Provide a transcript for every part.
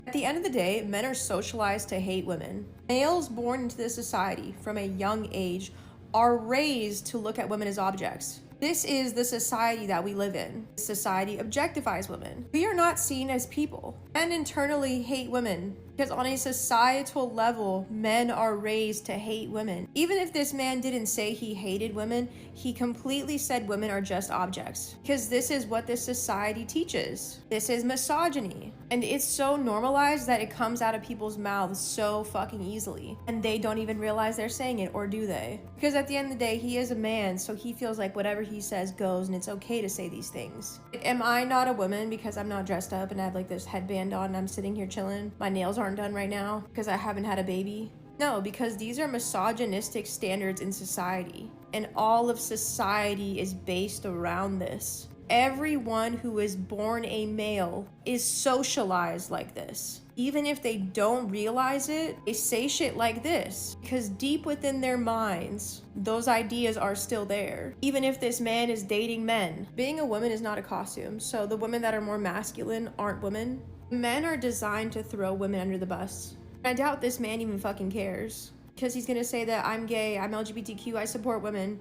At the end of the day, men are socialized to hate women. Males born into this society from a young age are raised to look at women as objects. This is the society that we live in. Society objectifies women. We are not seen as people. Men internally hate women because on a societal level, men are raised to hate women. Even if this man didn't say he hated women, he completely said women are just objects because this is what this society teaches. This is misogyny. And it's so normalized that it comes out of people's mouths so fucking easily. And they don't even realize they're saying it, or do they? Because at the end of the day, he is a man, so he feels like whatever he says goes, and it's okay to say these things. Like, am I not a woman because I'm not dressed up and I have like this headband on and I'm sitting here chilling? My nails aren't done right now because I haven't had a baby? No, because these are misogynistic standards in society, and all of society is based around this. Everyone who is born a male is socialized like this. Even if they don't realize it, they say shit like this because deep within their minds, those ideas are still there. Even if this man is dating men, being a woman is not a costume. So the women that are more masculine aren't women. Men are designed to throw women under the bus. I doubt this man even fucking cares because he's gonna say that I'm gay, I'm LGBTQ, I support women,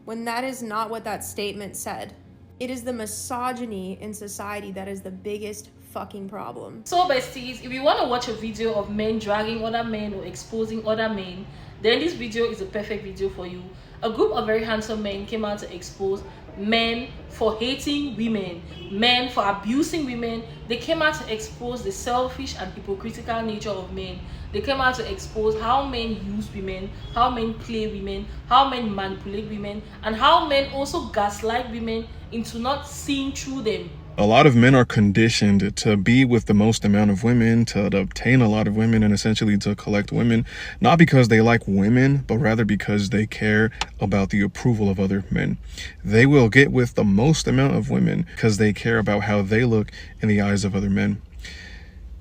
when that is not what that statement said. It is the misogyny in society that is the biggest fucking problem. So besties, if you want to watch a video of men dragging other men or exposing other men, then this video is a perfect video for you. A group of very handsome men came out to expose men for hating women, men for abusing women. They came out to expose the selfish and hypocritical nature of men. They came out to expose how men use women, how men play women, how men manipulate women, and how men also gaslight women into not seeing through them. A lot of men are conditioned to be with the most amount of women, to obtain a lot of women, and essentially to collect women, not because they like women, but rather because they care about the approval of other men. They will get with the most amount of women because they care about how they look in the eyes of other men.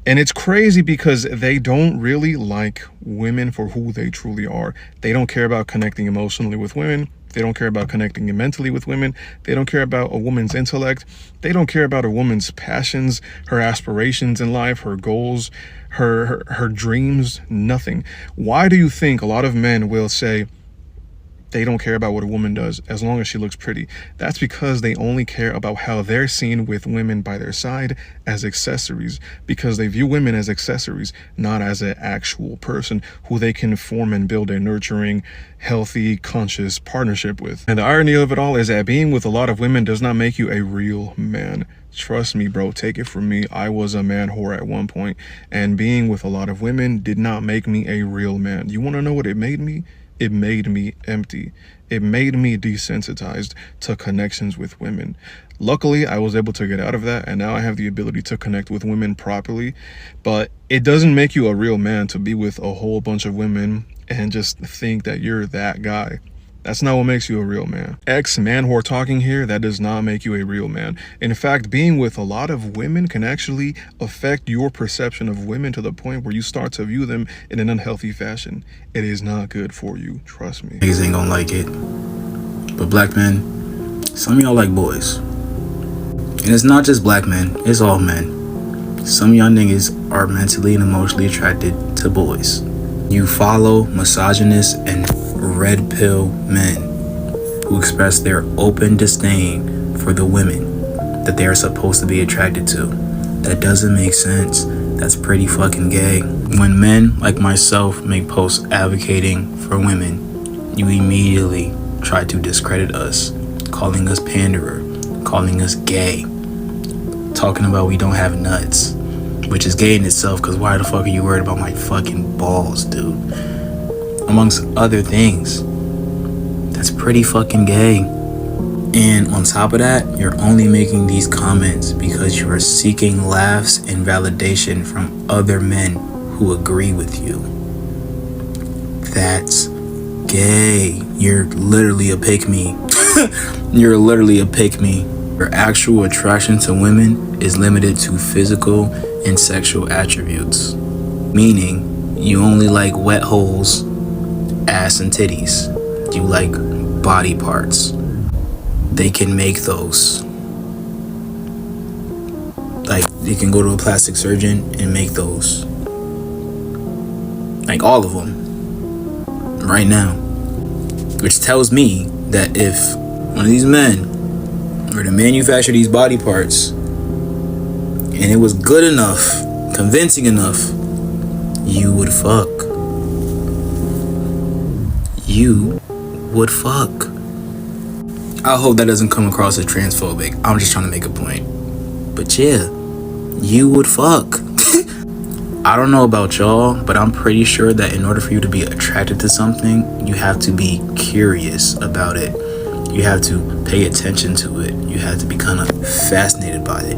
And it's crazy because they don't really like women for who they truly are. They don't care about connecting emotionally with women. They don't care about connecting mentally with women. They don't care about a woman's intellect. They don't care about a woman's passions, her aspirations in life, her goals, her dreams, nothing. Why do you think a lot of men will say they don't care about what a woman does as long as she looks pretty? That's because they only care about how they're seen with women by their side as accessories, because they view women as accessories, not as an actual person who they can form and build a nurturing, healthy, conscious partnership with. And the irony of it all is that being with a lot of women does not make you a real man. Trust me, bro, take it from me. I was a man whore at one point, and being with a lot of women did not make me a real man. You want to know what it made me? It made me empty. It made me desensitized to connections with women. Luckily, I was able to get out of that, and now I have the ability to connect with women properly. But it doesn't make you a real man to be with a whole bunch of women and just think that you're that guy. That's not what makes you a real man. Ex-man whore talking here, that does not make you a real man. In fact, being with a lot of women can actually affect your perception of women to the point where you start to view them in an unhealthy fashion. It is not good for you, trust me. Niggas ain't gonna like it. But black men, some of y'all like boys. And it's not just black men, it's all men. Some of y'all niggas are mentally and emotionally attracted to boys. You follow misogynist and red pill men who express their open disdain for the women that they are supposed to be attracted to. That doesn't make sense. That's pretty fucking gay. When men like myself make posts advocating for women, you immediately try to discredit us, calling us panderer, calling us gay, talking about we don't have nuts, which is gay in itself, because why the fuck are you worried about my fucking balls, dude? Amongst other things. That's pretty fucking gay. And on top of that, you're only making these comments because you are seeking laughs and validation from other men who agree with you. That's gay. You're literally a pick-me. You're literally a pick-me. Your actual attraction to women is limited to physical and sexual attributes, meaning you only like wet holes, ass and titties. You like body parts. They can make those. Like, you can go to a plastic surgeon and make those. Like, all of them. Right now. Which tells me that if one of these men were to manufacture these body parts and it was good enough, convincing enough, you would fuck. You would fuck. I hope that doesn't come across as transphobic. I'm just trying to make a point. But yeah, you would fuck. I don't know about y'all, but I'm pretty sure that in order for you to be attracted to something, you have to be curious about it. You have to pay attention to it. You have to be kind of fascinated by it.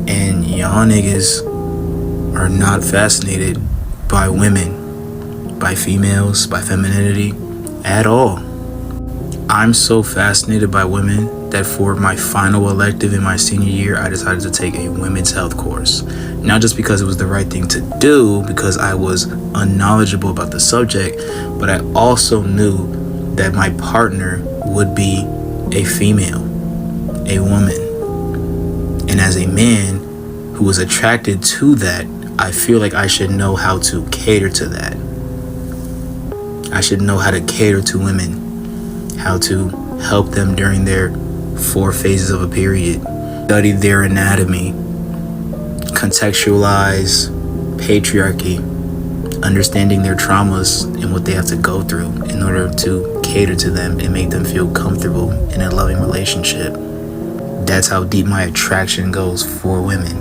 And y'all niggas are not fascinated by women, by females, by femininity at all. I'm so fascinated by women that for my final elective in my senior year, I decided to take a women's health course. Not just because it was the right thing to do, because I was unknowledgeable about the subject, but I also knew that my partner would be a female, a woman. And as a man who was attracted to that, I feel like I should know how to cater to that. I should know how to cater to women, how to help them during their 4 phases of a period, study their anatomy, contextualize patriarchy, understanding their traumas and what they have to go through in order to cater to them and make them feel comfortable in a loving relationship. That's how deep my attraction goes for women.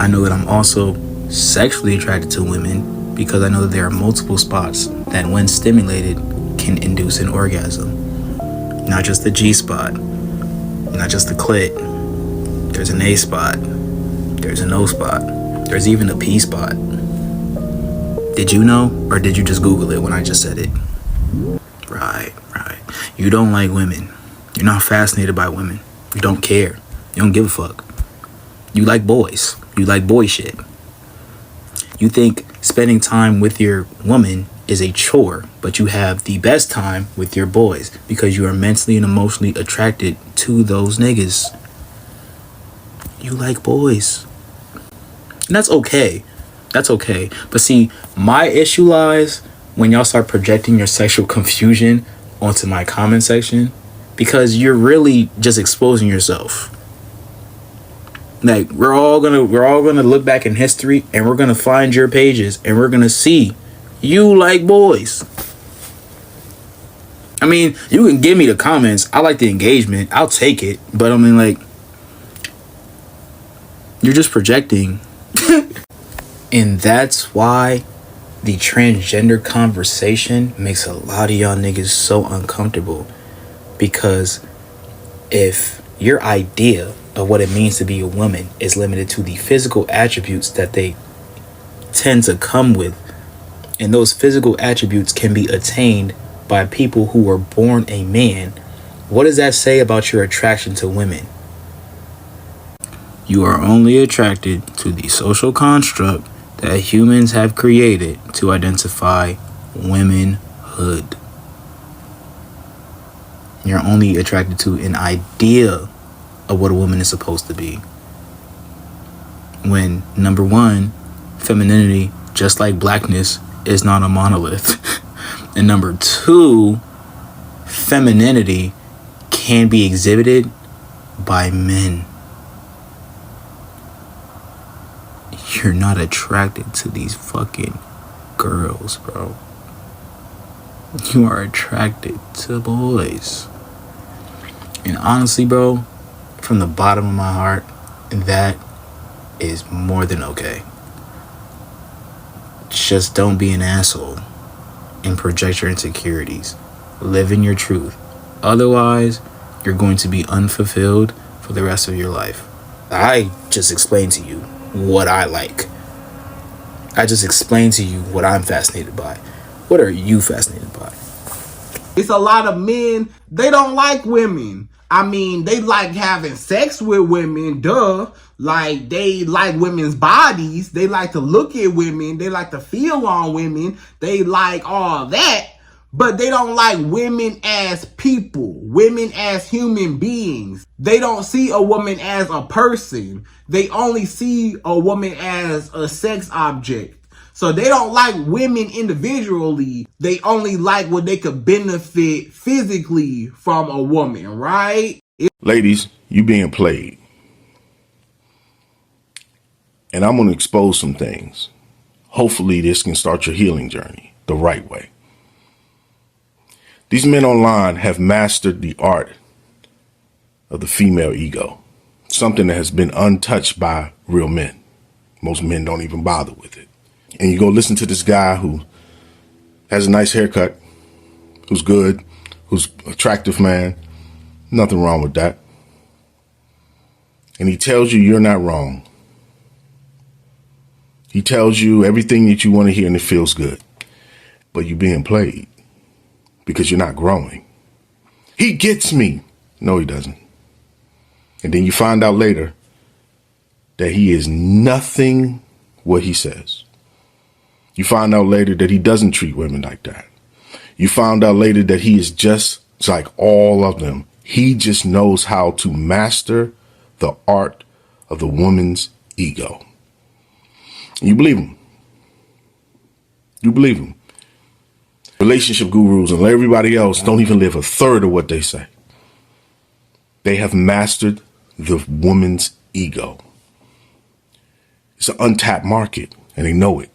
I know that I'm also sexually attracted to women because I know that there are multiple spots that, when stimulated, can induce an orgasm. Not just the G spot, not just the clit. There's an A spot, there's an O spot, there's even a P spot. Did you know, or did you just Google it when I just said it? Right. You don't like women. You're not fascinated by women. You don't care. You don't give a fuck. You like boys. You like boy shit. You think spending time with your woman is a chore, but you have the best time with your boys because you are mentally and emotionally attracted to those niggas. You like boys. And that's okay. That's okay. But see, my issue lies when y'all start projecting your sexual confusion onto my comment section, because you're really just exposing yourself. Like, we're all gonna look back in history and we're gonna find your pages and we're gonna see you like boys. I mean, you can give me the comments. I like the engagement. I'll take it. But I mean, like, you're just projecting. And that's why the transgender conversation makes a lot of y'all niggas so uncomfortable. Because if your idea of what it means to be a woman is limited to the physical attributes that they tend to come with, and those physical attributes can be attained by people who were born a man, what does that say about your attraction to women? You are only attracted to the social construct that humans have created to identify womanhood. You're only attracted to an idea of what a woman is supposed to be. When, number one, femininity, just like blackness, is not a monolith. And number two, femininity can be exhibited by men. You're not attracted to these fucking girls, bro. You are attracted to boys. And honestly, bro, from the bottom of my heart, that is more than okay. Just don't be an asshole and project your insecurities. Live in your truth. Otherwise, you're going to be unfulfilled for the rest of your life. I just explained to you what I like. I just explained to you what I'm fascinated by. What are you fascinated by? It's a lot of men, they don't like women. I mean, they like having sex with women, duh. Like, they like women's bodies. They like to look at women. They like to feel on women. They like all that. But they don't like women as people, women as human beings. They don't see a woman as a person. They only see a woman as a sex object. So they don't like women individually. They only like what they could benefit physically from a woman, right? Ladies, you being played. And I'm going to expose some things. Hopefully this can start your healing journey the right way. These men online have mastered the art of the female ego, something that has been untouched by real men. Most men don't even bother with it. And you go listen to this guy who has a nice haircut, who's good, who's attractive man. Nothing wrong with that. And he tells you you're not wrong. He tells you everything that you want to hear and it feels good. But you're being played because you're not growing. He gets me. No, he doesn't. And then you find out later that he is nothing what he says. You find out later that he doesn't treat women like that. You found out later that he is just like all of them. He just knows how to master the art of the woman's ego. You believe him. You believe him. Relationship gurus and everybody else don't even live a third of what they say. They have mastered the woman's ego. It's an untapped market, and they know it.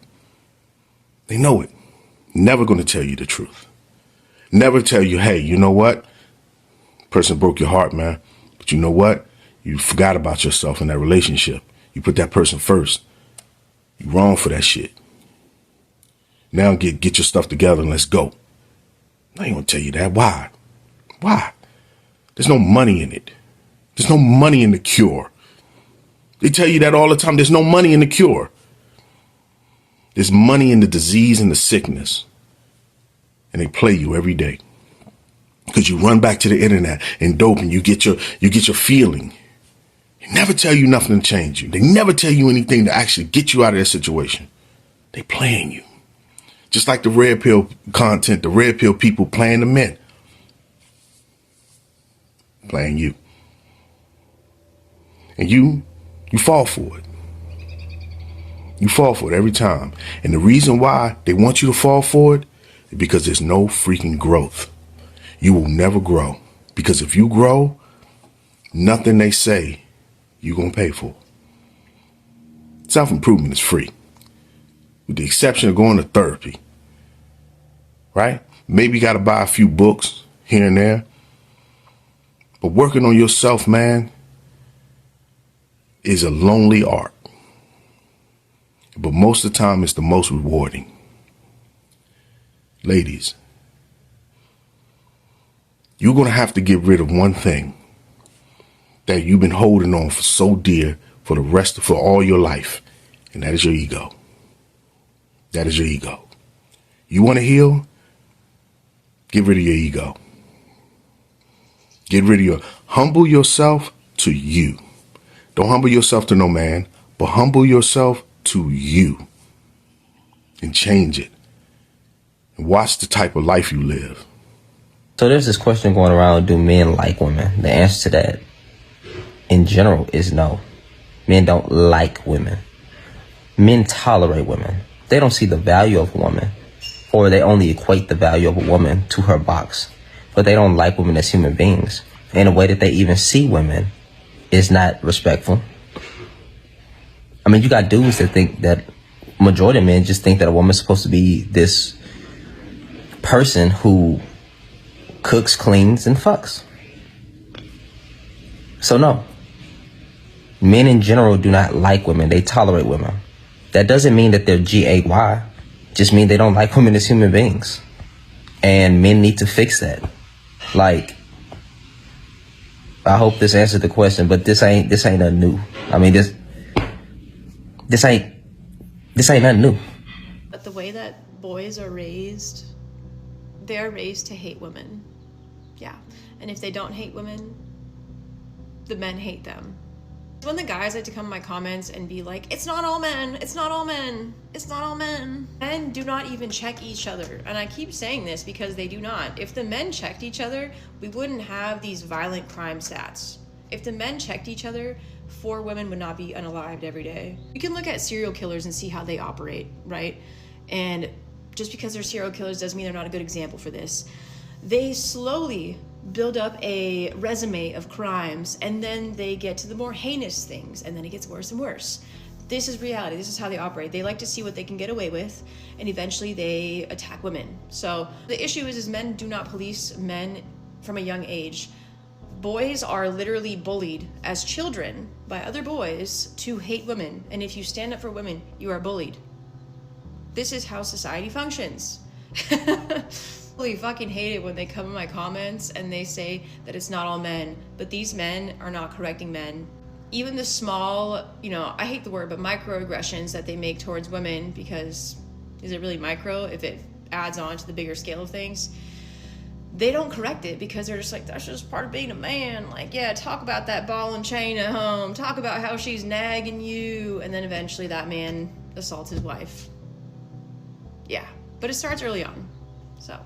They know it. Never going to tell you the truth. Never tell you, hey, you know what? Person broke your heart, man. But you know what? You forgot about yourself in that relationship. You put that person first. You're wrong for that shit. Now get your stuff together and let's go. I ain't gonna tell you that. Why? Why? There's no money in it. There's no money in the cure. They tell you that all the time. There's no money in the cure. There's money in the disease and the sickness. And they play you every day. Because you run back to the internet and dope and you get your feeling. They never tell you nothing to change you. They never tell you anything to actually get you out of that situation. They playing you. Just like the red pill content, the red pill people playing the men. Playing you. And you fall for it. You fall for it every time. And the reason why they want you to fall for it is because there's no freaking growth. You will never grow. Because if you grow, nothing they say you're going to pay for. Self-improvement is free. With the exception of going to therapy. Right? Maybe you got to buy a few books here and there. But working on yourself, man, is a lonely art. But most of the time, it's the most rewarding. Ladies, you're going to have to get rid of one thing that you've been holding on for so dear for all your life. And that is your ego. That is your ego. You want to heal? Get rid of your ego. Get rid of humble yourself to you. Don't humble yourself to no man, but humble yourself to you and change it. And watch the type of life you live. So there's this question going around, do men like women? The answer to that in general is no. Men don't like women. Men tolerate women. They don't see the value of a woman, or they only equate the value of a woman to her box. But they don't like women as human beings. And the way that they even see women is not respectful. I mean, you got dudes that think that majority of men just think that a woman's supposed to be this person who cooks, cleans, and fucks. So no. Men in general do not like women. They tolerate women. That doesn't mean that they're gay. Just mean they don't like women as human beings. And men need to fix that. Like, I hope this answered the question, but this ain't nothing new. I mean, this ain't nothing new. But the way that boys are raised, they are raised to hate women. Yeah. And if they don't hate women, the men hate them. When the guys like to come in my comments and be like, it's not all men, it's not all men, it's not all men. Men do not even check each other. And I keep saying this because they do not. If the men checked each other, we wouldn't have these violent crime stats. If the men checked each other, 4 women would not be unalived every day. You can look at serial killers and see how they operate, right? And just because they're serial killers doesn't mean they're not a good example for this. They slowly build up a resume of crimes, and then they get to the more heinous things, and then it gets worse and worse. This is reality. This is how they operate. They like to see what they can get away with, and eventually they attack women. So the issue is men do not police men from a young age. Boys are literally bullied as children by other boys to hate women, and if you stand up for women, you are bullied. This is how society functions. I fucking hate it when they come in my comments and they say that it's not all men, but these men are not correcting men. Even the small, I hate the word, but microaggressions that they make towards women, because is it really micro if it adds on to the bigger scale of things? They don't correct it because they're just like, that's just part of being a man. Like, yeah, talk about that ball and chain at home. Talk about how she's nagging you. And then eventually that man assaults his wife. Yeah, but it starts early on. So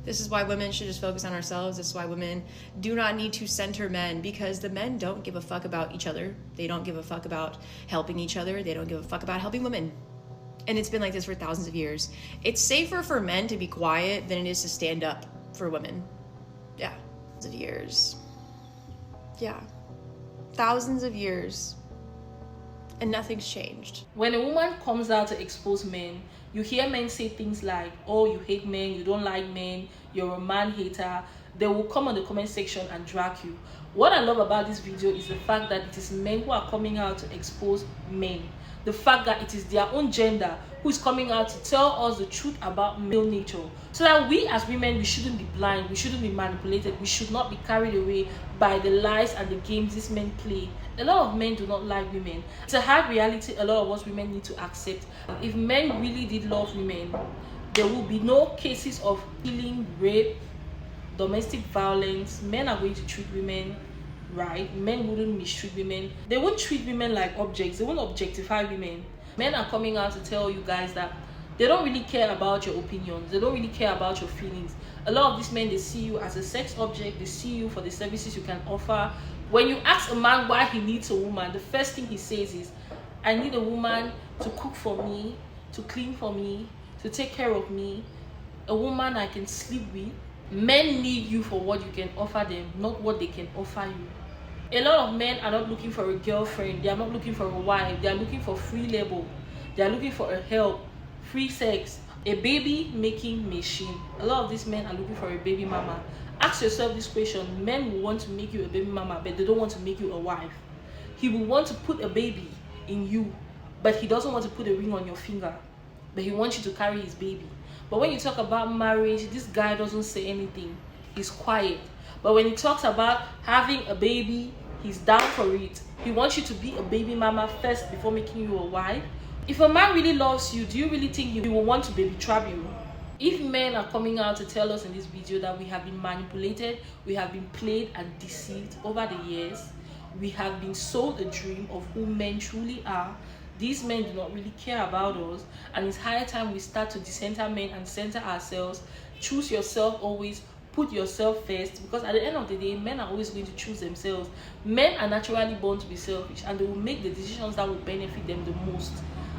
this is why women should just focus on ourselves. This is why women do not need to center men, because the men don't give a fuck about each other. They don't give a fuck about helping each other. They don't give a fuck about helping women. And it's been like this for thousands of years. It's safer for men to be quiet than it is to stand up for women. Yeah, thousands of years. Yeah, thousands of years. And nothing's changed. When a woman comes out to expose men, you hear men say things like, oh, you hate men, you don't like men, you're a man hater. They will come on the comment section and drag you. What I love about this video is the fact that it is men who are coming out to expose men. The fact that it is their own gender who is coming out to tell us the truth about male nature. So that we as women, we shouldn't be blind, we shouldn't be manipulated, we should not be carried away by the lies and the games these men play. A lot of men do not like women. It's a hard reality a lot of us women need to accept. If men really did love women, there will be no cases of killing, rape, domestic violence. Men are going to treat women right. Men wouldn't mistreat women. They won't treat women like objects. They won't objectify women. Men are coming out to tell you guys that they don't really care about your opinions. They don't really care about your feelings. A lot of these men, they see you as a sex object. They see you for the services you can offer. When you ask a man why he needs a woman, the first thing he says is, I need a woman to cook for me, to clean for me, to take care of me, a woman I can sleep with. Men need you for what you can offer them, not what they can offer you. A lot of men are not looking for a girlfriend. They are not looking for a wife. They are looking for free labor. They are looking for a help, free sex, a baby making machine. A lot of these men are looking for a baby mama. Ask yourself this question. Men will want to make you a baby mama, but they don't want to make you a wife. He will want to put a baby in you, but he doesn't want to put a ring on your finger, but he wants you to carry his baby. But when you talk about marriage, this guy doesn't say anything. He's quiet. But when he talks about having a baby, he's down for it. He wants you to be a baby mama first before making you a wife. If a man really loves you, do you really think he will want to baby trap you? If men are coming out to tell us in this video that we have been manipulated, we have been played and deceived over the years, we have been sold a dream of who men truly are, these men do not really care about us, and it's higher time we start to decenter men and center ourselves. Choose yourself always. Put yourself first, because at the end of the day, men are always going to choose themselves. Men are naturally born to be selfish, and they will make the decisions that will benefit them the most.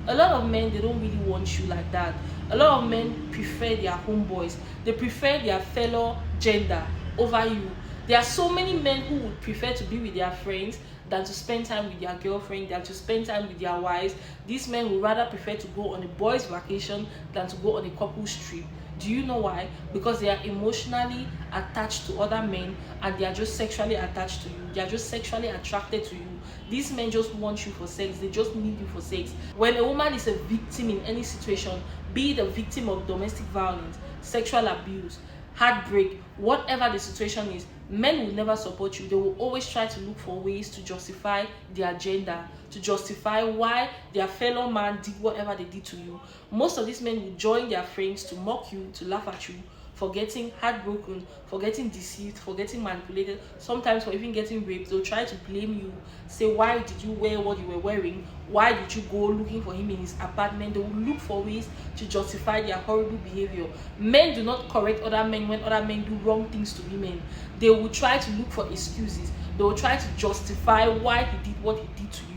A lot of men, they don't really want you like that. A lot of men prefer their homeboys. They prefer their fellow gender over you. There are so many men who would prefer to be with their friends than to spend time with their girlfriend, than to spend time with their wives. These men would rather prefer to go on a boys' vacation than to go on a couple's trip. Do you know why? Because they are emotionally attached to other men, and they are just sexually attached to you. They are just sexually attracted to you. These men just want you for sex. They just need you for sex. When a woman is a victim in any situation, be it a victim of domestic violence, sexual abuse, heartbreak, whatever the situation is, men will never support you. They will always try to look for ways to justify their gender, to justify why their fellow man did whatever they did to you. Most of these men will join their friends to mock you, to laugh at you, for getting heartbroken, for getting deceived, for getting manipulated, sometimes for even getting raped. They'll try to blame you, say, why did you wear what you were wearing? Why did you go looking for him in his apartment? They will look for ways to justify their horrible behavior. Men do not correct other men when other men do wrong things to women. They will try to look for excuses. They will try to justify why he did what he did to you.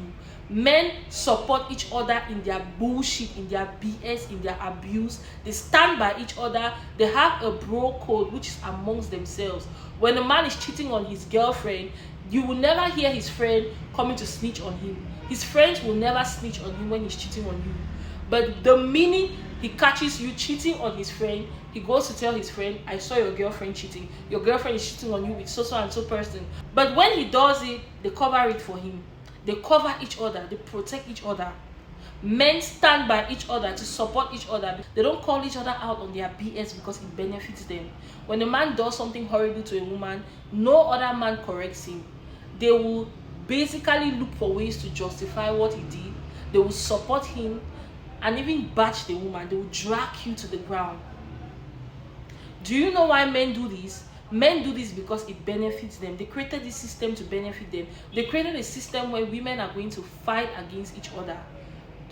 Men support each other in their bullshit, in their BS, in their abuse. They stand by each other. They have a bro code which is amongst themselves. When a man is cheating on his girlfriend, you will never hear his friend coming to snitch on him. His friends will never snitch on him when he's cheating on you. But the minute he catches you cheating on his friend, he goes to tell his friend, I saw your girlfriend cheating. Your girlfriend is cheating on you with so and so person. But when he does it, they cover it for him. They cover each other. They protect each other. Men stand by each other to support each other. They don't call each other out on their BS because it benefits them. When a man does something horrible to a woman, no other man corrects him. They will basically look for ways to justify what he did. They will support him and even bash the woman. They will drag you to the ground. Do you know why men do this? Men do this because it benefits them. They created this system to benefit them. They created a system where women are going to fight against each other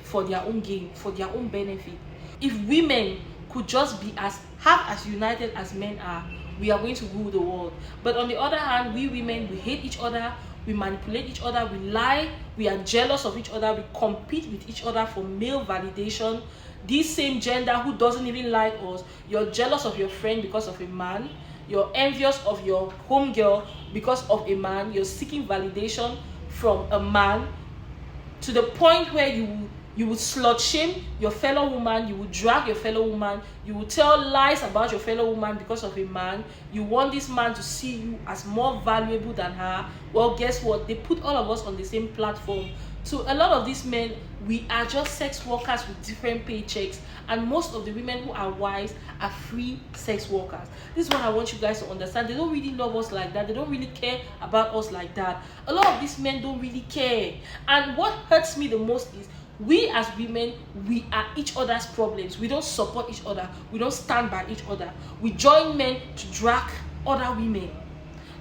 for their own gain, for their own benefit. If women could just be half as united as men are, we are going to rule the world. But on the other hand, we women, we hate each other, we manipulate each other, we lie, we are jealous of each other, we compete with each other for male validation. This same gender who doesn't even like us, you're jealous of your friend because of a man, you're envious of your homegirl because of a man, you're seeking validation from a man, to the point where you would slut shame your fellow woman, you would drag your fellow woman, you would tell lies about your fellow woman because of a man. You want this man to see you as more valuable than her. Well, guess what? They put all of us on the same platform. So a lot of these men, we are just sex workers with different paychecks, and most of the women who are wives are free sex workers. This is what I want you guys to understand. They don't really love us like that. They don't really care about us like that. A lot of these men don't really care. And what hurts me the most is we as women, we are each other's problems. We don't support each other. We don't stand by each other. We join men to drag other women.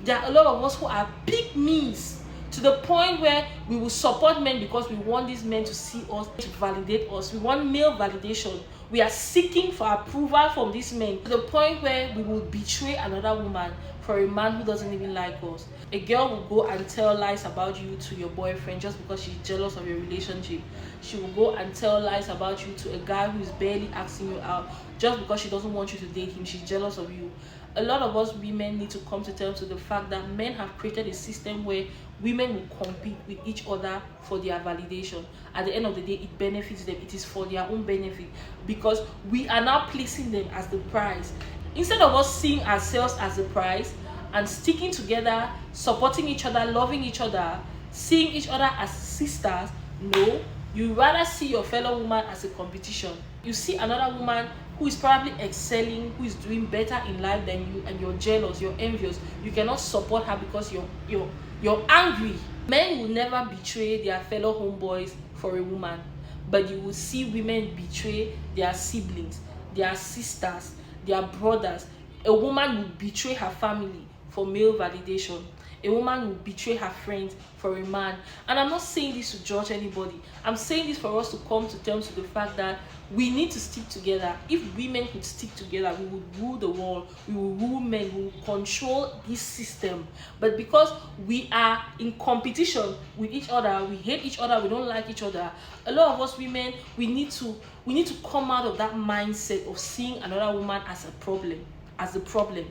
There are a lot of us who are pick-me's, to the point where we will support men because we want these men to see us, to validate us. We want male validation. We are seeking for approval from these men, to the point where we will betray another woman for a man who doesn't even like us. A girl will go and tell lies about you to your boyfriend just because she's jealous of your relationship. She will go and tell lies about you to a guy who is barely asking you out just because she doesn't want you to date him. She's jealous of you. A lot of us women need to come to terms with the fact that men have created a system where women will compete with each other for their validation. At the end of the day, it benefits them. It is for their own benefit, because we are now placing them as the prize. Instead of us seeing ourselves as the prize and sticking together, supporting each other, loving each other, seeing each other as sisters, no, you rather see your fellow woman as a competition. You see another woman who is probably excelling, who is doing better in life than you, and you're jealous, you're envious. You cannot support her because you're angry. Men will never betray their fellow homeboys for a woman, but you will see women betray their siblings, their sisters, their brothers. A woman will betray her family for male validation. A woman will betray her friends for a man. And I'm not saying this to judge anybody. I'm saying this for us to come to terms with the fact that we need to stick together. If women could stick together, we would rule the world. We will rule men. We will control this system. But because we are in competition with each other, we hate each other, we don't like each other, a lot of us women, we need to come out of that mindset of seeing another woman as a problem, as the problem.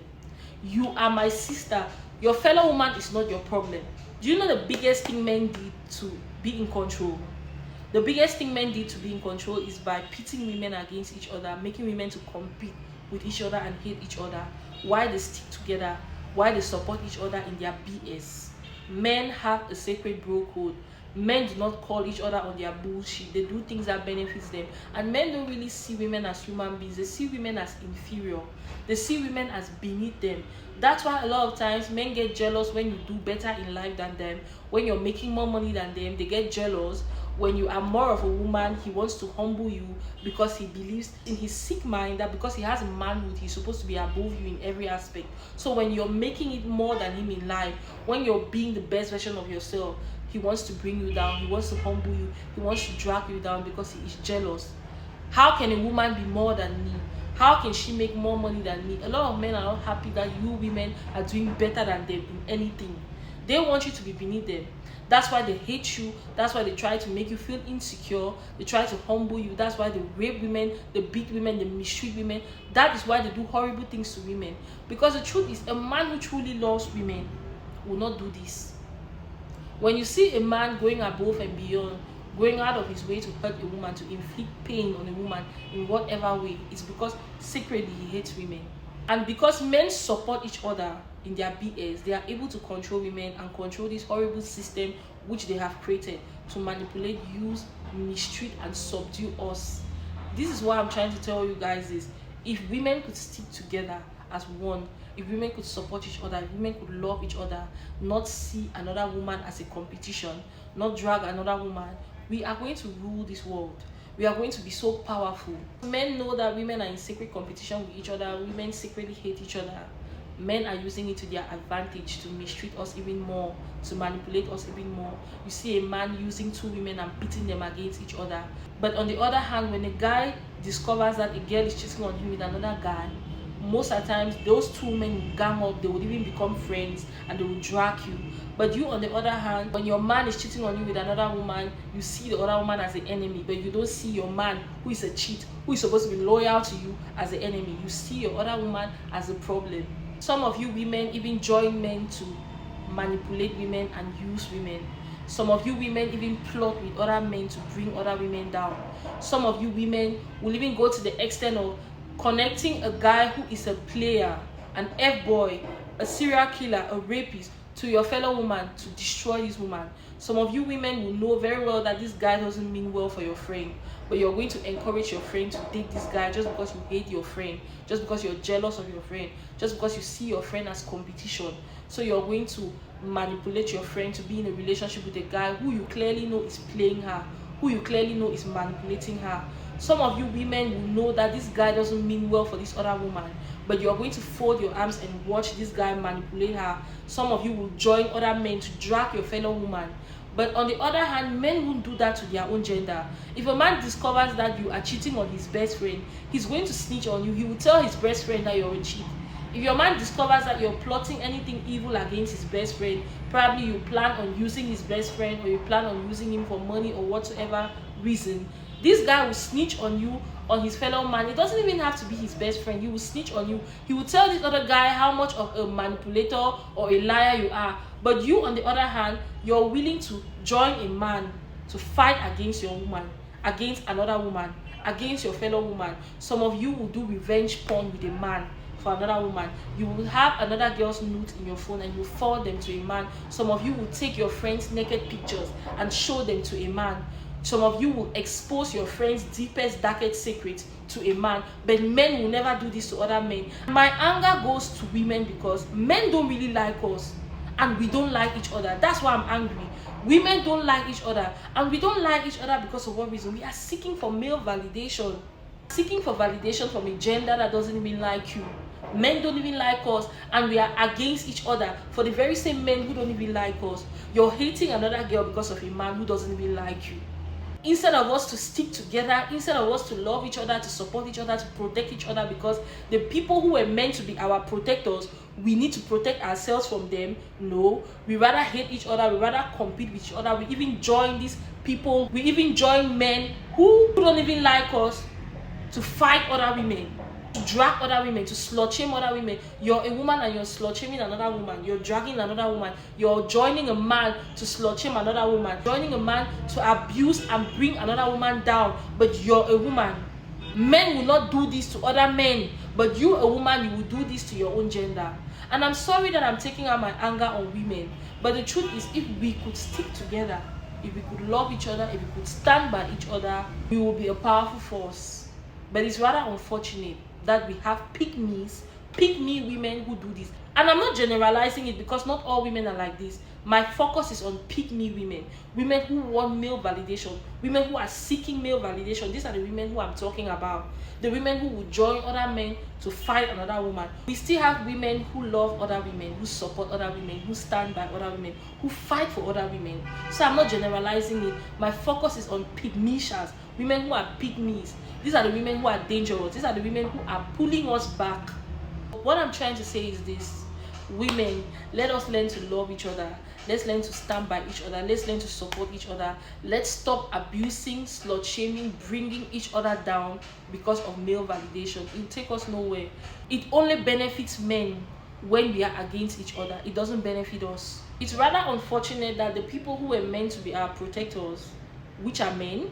You are my sister. Your fellow woman is not your problem. Do you know the biggest thing men did to be in control? The biggest thing men did to be in control is by pitting women against each other, making women to compete with each other and hate each other. Why they stick together, why they support each other in their BS. Men have a sacred bro code. Men do not call each other on their bullshit. They do things that benefits them. And men don't really see women as human beings. They see women as inferior. They see women as beneath them. That's why a lot of times men get jealous when you do better in life than them. When you're making more money than them, they get jealous. When you are more of a woman, he wants to humble you because he believes in his sick mind that because he has manhood, he's supposed to be above you in every aspect. So when you're making it more than him in life, when you're being the best version of yourself, he wants to bring you down, he wants to humble you, he wants to drag you down because he is jealous. How can a woman be more than me? How can she make more money than me? A lot of men are not happy that you women are doing better than them in anything. They want you to be beneath them. That's why they hate you. That's why they try to make you feel insecure. They try to humble you. That's why they rape women, they beat women, they mistreat women. That is why they do horrible things to women. Because the truth is, a man who truly loves women will not do this. When you see a man going above and beyond, going out of his way to hurt a woman, to inflict pain on a woman in whatever way, it's because secretly he hates women. And because men support each other in their BS, they are able to control women and control this horrible system which they have created to manipulate, use, mistreat, and subdue us. This is what I'm trying to tell you guys is, if women could stick together as one, if women could support each other, if women could love each other, not see another woman as a competition, not drag another woman, we are going to rule this world. We are going to be so powerful. Men know that women are in secret competition with each other. Women secretly hate each other. Men are using it to their advantage to mistreat us even more, to manipulate us even more. You see a man using two women and pitting them against each other. But on the other hand, when a guy discovers that a girl is cheating on him with another guy, most of the times those two men will gang up, they would even become friends and they will drag you. But you, on the other hand, when your man is cheating on you with another woman, you see the other woman as the enemy, but you don't see your man, who is a cheat, who is supposed to be loyal to you, as the enemy. You see your other woman as a problem. Some of you women even join men to manipulate women and use women. Some of you women even plot with other men to bring other women down. Some of you women will even go to the extent of connecting a guy who is a player, an F-boy, a serial killer, a rapist, to your fellow woman to destroy this woman. Some of you women will know very well that this guy doesn't mean well for your friend, but you're going to encourage your friend to date this guy just because you hate your friend, just because you're jealous of your friend, just because you see your friend as competition. So you're going to manipulate your friend to be in a relationship with a guy who you clearly know is playing her, who you clearly know is manipulating her. Some of you women will know that this guy doesn't mean well for this other woman, but you're going to fold your arms and watch this guy manipulate her. Some of you will join other men to drag your fellow woman. But on the other hand, men won't do that to their own gender. If a man discovers that you are cheating on his best friend, he's going to snitch on you. He will tell his best friend that you're a cheat. If your man discovers that you're plotting anything evil against his best friend, probably you plan on using his best friend, or you plan on using him for money or whatsoever reason, this guy will snitch on you, on his fellow man. It doesn't even have to be his best friend. He will snitch on you. He will tell this other guy how much of a manipulator or a liar you are. But you, on the other hand, you're willing to join a man to fight against your woman, against another woman, against your fellow woman. Some of you will do revenge porn with a man for another woman. You will have another girl's nude in your phone and you forward them to a man. Some of you will take your friends' naked pictures and show them to a man. Some of you will expose your friend's deepest, darkest secret to a man, but men will never do this to other men. My anger goes to women because men don't really like us and we don't like each other. That's why I'm angry. Women don't like each other and we don't like each other because of what reason? We are seeking for male validation, seeking for validation from a gender that doesn't even like you. Men don't even like us and we are against each other for the very same men who don't even like us. You're hating another girl because of a man who doesn't even like you. Instead of us to stick together, instead of us to love each other, to support each other, to protect each other, because the people who were meant to be our protectors, we need to protect ourselves from them. No, we rather hate each other, we rather compete with each other. We even join these people, we even join men who don't even like us to fight other women, to drag other women, to slut shame other women. You're a woman and you're slut shaming another woman. You're dragging another woman. You're joining a man to slut shame another woman. Joining a man to abuse and bring another woman down. But you're a woman. Men will not do this to other men. But you, a woman, you will do this to your own gender. And I'm sorry that I'm taking out my anger on women. But the truth is, if we could stick together, if we could love each other, if we could stand by each other, we will be a powerful force. But it's rather unfortunate that we have pick me women who do this. And I'm not generalizing it because not all women are like this. My focus is on pick-me women. Women who want male validation. Women who are seeking male validation. These are the women who I'm talking about. The women who will join other men to fight another woman. We still have women who love other women, who support other women, who stand by other women, who fight for other women. So I'm not generalizing it. My focus is on pygmishas, women who are pygmies. These are the women who are dangerous. These are the women who are pulling us back. What I'm trying to say is this: women, let us learn to love each other. Let's learn to stand by each other. Let's learn to support each other. Let's stop abusing, slut shaming, bringing each other down because of male validation. It will take us nowhere. It only benefits men when we are against each other. It doesn't benefit us. It's rather unfortunate that the people who were meant to be our protectors, which are men,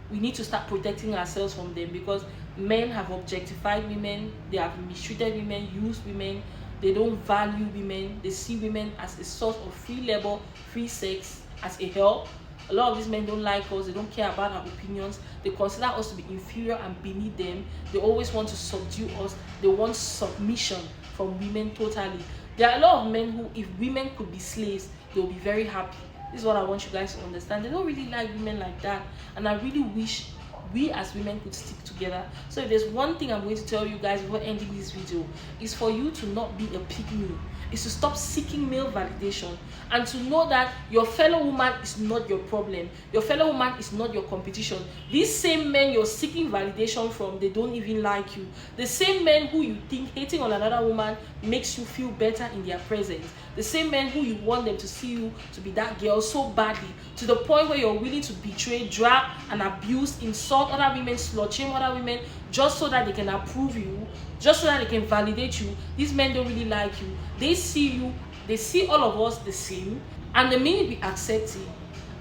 we need to start protecting ourselves from them, because men have objectified women, they have mistreated women, used women. They don't value women. They see women as a source of free labor, free sex, as a help. A lot of these men don't like us. They don't care about our opinions. They consider us to be inferior and beneath them. They always want to subdue us. They want submission from women totally. There are a lot of men who, if women could be slaves, they will be very happy. This is what I want you guys to understand. They don't really like women like that. And I really wish we as women could stick together. So if there's one thing I'm going to tell you guys before ending this video, is for you to not be a pygmy, is to stop seeking male validation, and to know that your fellow woman is not your problem. Your fellow woman is not your competition. These same men you're seeking validation from, they don't even like you. The same men who you think hating on another woman makes you feel better in their presence. The same men who you want them to see you to be that girl so badly, to the point where you're willing to betray, drag, and abuse, insult other women, slut shame other women, just so that they can approve you, just so that they can validate you. These men don't really like you. They see you, they see all of us the same, and the minute we accept it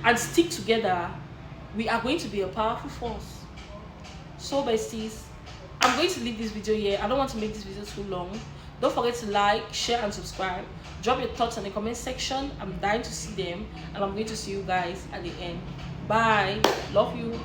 and stick together, we are going to be a powerful force. So besties, I'm going to leave this video here. I don't want to make this video too long. Don't forget to like, share, and subscribe. Drop your thoughts in the comment section. I'm dying to see them, and I'm going to see you guys at the end. Bye. Love you.